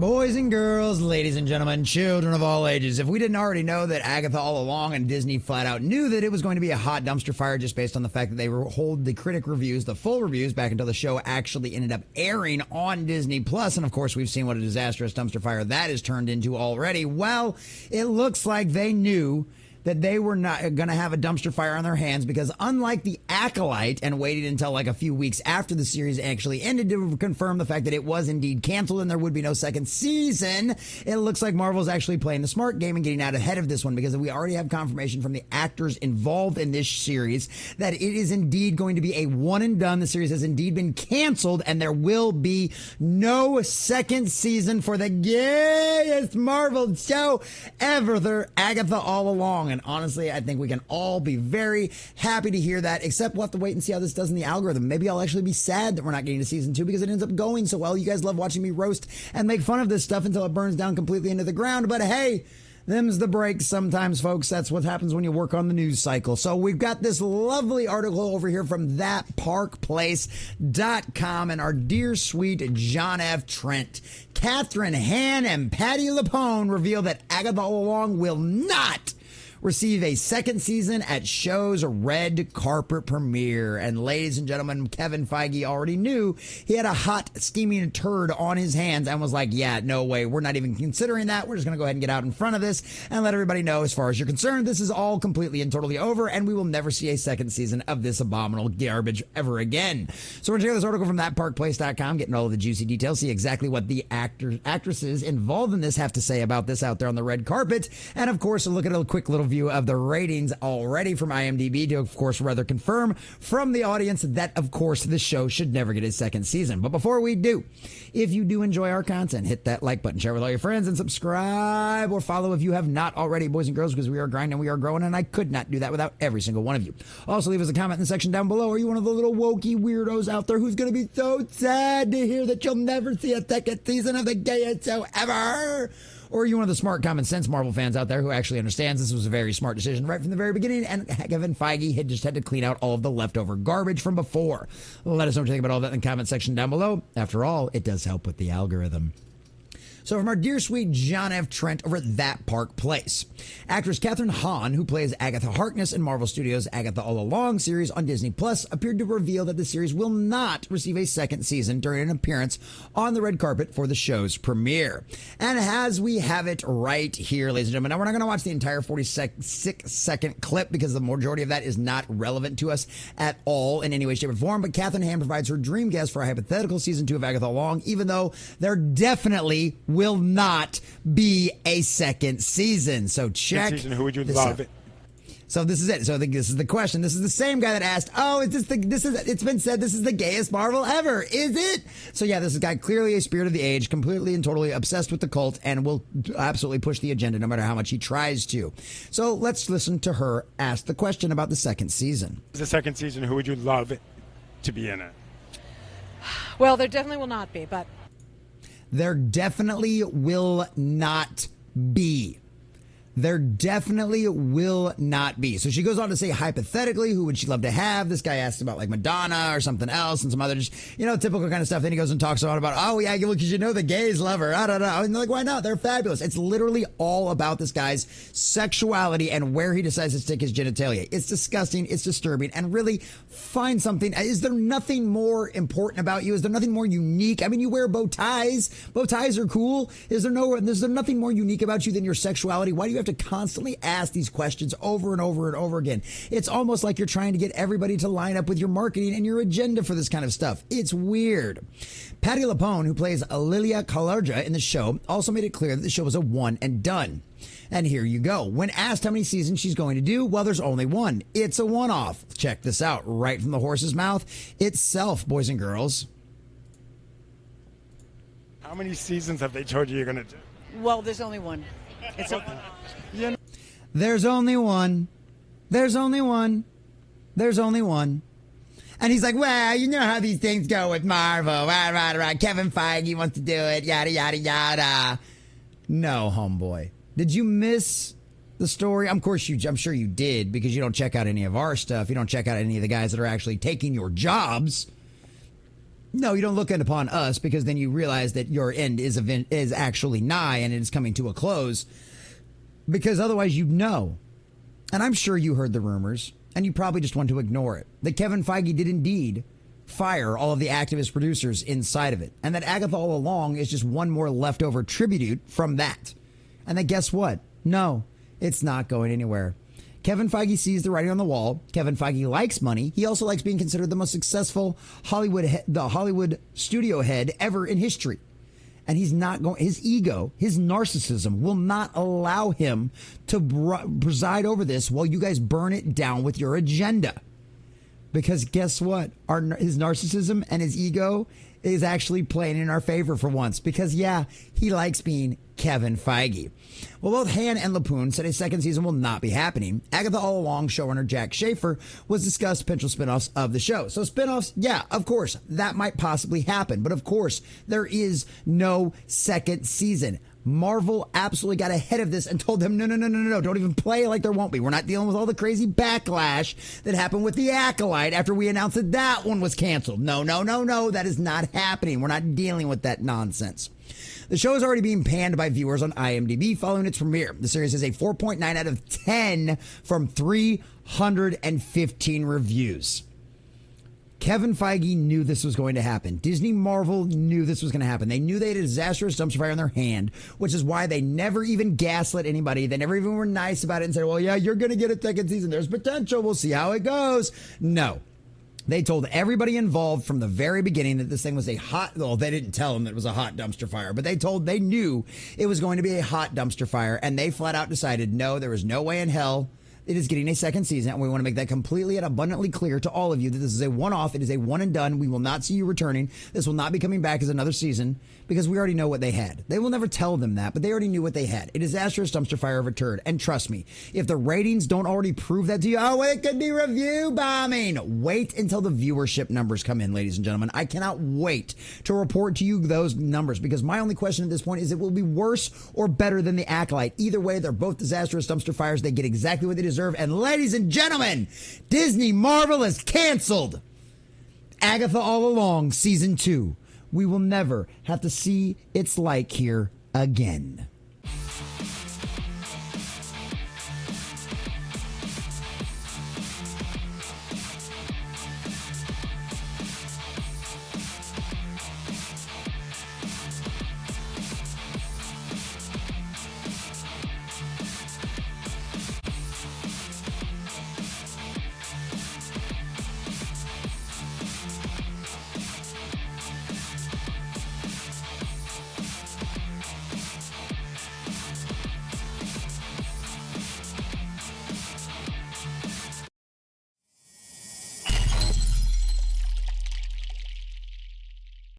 Boys and girls, ladies and gentlemen, children of all ages, if we didn't already know that Agatha All Along and Disney flat out knew that it was going to be a hot dumpster fire just based on the fact that they hold the critic reviews, the full reviews, back until the show actually ended up airing on Disney Plus. And of course, we've seen what a disastrous dumpster fire that has turned into already. Well, it looks like they knew that they were not going to have a dumpster fire on their hands, because unlike the Acolyte and waited until like a few weeks after the series actually ended to confirm the fact that it was indeed canceled and there would be no second season, it looks like Marvel's actually playing the smart game and getting out ahead of this one, because we already have confirmation from the actors involved in this series that it is indeed going to be a one and done. The series has indeed been canceled and there will be no second season for the gayest Marvel show ever, the Agatha All Along. And honestly, I think we can all be very happy to hear that, except we'll have to wait and see how this does in the algorithm. Maybe I'll actually be sad that we're not getting to season 2 because it ends up going so well. You guys love watching me roast and make fun of this stuff until it burns down completely into the ground. But hey, them's the breaks sometimes, folks. That's what happens when you work on the news cycle. So we've got this lovely article over here from thatparkplace.com, and our dear sweet John F. Trent, Catherine Hahn, and Patti LuPone reveal that Agatha All Along will not receive a second season at show's red carpet premiere. And ladies and gentlemen, Kevin Feige already knew he had a hot steaming turd on his hands and was like, yeah, no way, we're not even considering that. We're just going to go ahead and get out in front of this and let everybody know, as far as you're concerned, this is all completely and totally over, and we will never see a second season of this abominable garbage ever again. So we're going to check out this article from thatparkplace.com, getting all of the juicy details, see exactly what the actresses involved in this have to say about this out there on the red carpet, and of course, a look at a quick little view of the ratings already from IMDb to, of course, rather confirm from the audience that, of course, the show should never get a second season. But before we do, if you do enjoy our content, hit that like button, share with all your friends, and subscribe or follow if you have not already, boys and girls, because we are grinding, we are growing, and I could not do that without every single one of you. Also, leave us a comment in the section down below. Are you one of the little wokey weirdos out there who's going to be so sad to hear that you'll never see a second season of the gayest show ever? Or are you one of the smart, common sense Marvel fans out there who actually understands this was a very smart decision right from the very beginning, and Kevin Feige had just had to clean out all of the leftover garbage from before? Let us know what you think about all that in the comment section down below. After all, it does help with the algorithm. So from our dear sweet John F. Trent over at That Park Place, actress Catherine Hahn, who plays Agatha Harkness in Marvel Studios' Agatha All Along series on Disney Plus, appeared to reveal that the series will not receive a second season during an appearance on the red carpet for the show's premiere. And as we have it right here, ladies and gentlemen, now we're not going to watch the entire 46-second clip because the majority of that is not relevant to us at all in any way, shape, or form. But Catherine Hahn provides her dream guest for a hypothetical season 2 of Agatha All Along, even though there definitely will not be a second season. So check season, who would you love it? So this is it. So this is the question. This is the same guy that asked, oh, it's been said this is the gayest Marvel ever. Is it? So yeah, this is a guy clearly a spirit of the age, completely and totally obsessed with the cult, and will absolutely push the agenda no matter how much he tries to. So let's listen to her ask the question about the second season. The second season, who would you love it to be in it? Well, there definitely will not be, but there definitely will not be. There definitely will not be. So she goes on to say, hypothetically, who would she love to have? This guy asked about like Madonna or something else and some other, just, typical kind of stuff. Then he goes and talks about, oh yeah, because the gays love her. I don't know. And they're like, why not? They're fabulous. It's literally all about this guy's sexuality and where he decides to stick his genitalia. It's disgusting. It's disturbing. And really find something. Is there nothing more important about you? Is there nothing more unique? I mean, you wear bow ties. Bow ties are cool. Is there nothing more unique about you than your sexuality? Why do you have to constantly ask these questions over and over and over again? It's almost like you're trying to get everybody to line up with your marketing and your agenda for this kind of stuff. It's weird. Patti LuPone, who plays Lilia Kalarja in the show, also made it clear that the show was a one and done. And here you go. When asked how many seasons she's going to do, well, there's only one. It's a one-off. Check this out, right from the horse's mouth itself, boys and girls. How many seasons have they told you you're going to do? well, there's only one. There's only one. There's only one. There's only one. And he's like, well, you know how these things go with Marvel. Right. Kevin Feige wants to do it. Yada, yada, yada. No, homeboy. Did you miss the story? I'm sure you did, because you don't check out any of our stuff. You don't check out any of the guys that are actually taking your jobs. No, you don't look upon us because then you realize that your end is actually nigh and it is coming to a close. Because otherwise you'd know. And I'm sure you heard the rumors and you probably just want to ignore it. That Kevin Feige did indeed fire all of the activist producers inside of it. And that Agatha All Along is just one more leftover tribute from that. And then guess what? No, it's not going anywhere. Kevin Feige sees the writing on the wall. Kevin Feige likes money. He also likes being considered the most successful Hollywood studio head ever in history. And he's not going, his ego, his narcissism will not allow him to preside over this while you guys burn it down with your agenda. Because guess what? His narcissism and his ego is actually playing in our favor for once. Because, yeah, he likes being Kevin Feige. Well, both Han and LaPoon said a second season will not be happening. Agatha All Along showrunner Jack Schaefer was discussed potential spinoffs of the show. So spinoffs, yeah, of course, that might possibly happen. But of course, there is no second season. Marvel absolutely got ahead of this and told them, no, don't even play like there won't be. We're not dealing with all the crazy backlash that happened with the Acolyte after we announced that that one was canceled. No, that is not happening. We're not dealing with that nonsense. The show is already being panned by viewers on IMDb following its premiere. The series has a 4.9 out of 10 from 315 reviews. Kevin Feige knew this was going to happen. Disney Marvel knew this was going to happen. They knew they had a disastrous dumpster fire in their hand, which is why they never even gaslit anybody. They never even were nice about it and said, well, yeah, you're going to get a second season. There's potential. We'll see how it goes. No. They told everybody involved from the very beginning that this thing was a well, they didn't tell them that it was a hot dumpster fire, but they knew it was going to be a hot dumpster fire, and they flat out decided, no, there is no way in hell it is getting a second season, and we want to make that completely and abundantly clear to all of you that this is a one-off. It is a one and done. We will not see you returning. This will not be coming back as another season because we already know what they had. They will never tell them that, but they already knew what they had. A disastrous dumpster fire of a turd. And trust me, if the ratings don't already prove that to you, oh, it could be review bombing. Wait until the viewership numbers come in, ladies and gentlemen. I cannot wait to report to you those numbers because my only question at this point is it will be worse or better than the Acolyte. Either way, they're both disastrous dumpster fires. They get exactly what they deserve. And ladies and gentlemen, Disney Marvel is canceled. Agatha All Along Season 2. We will never have to see its like here again.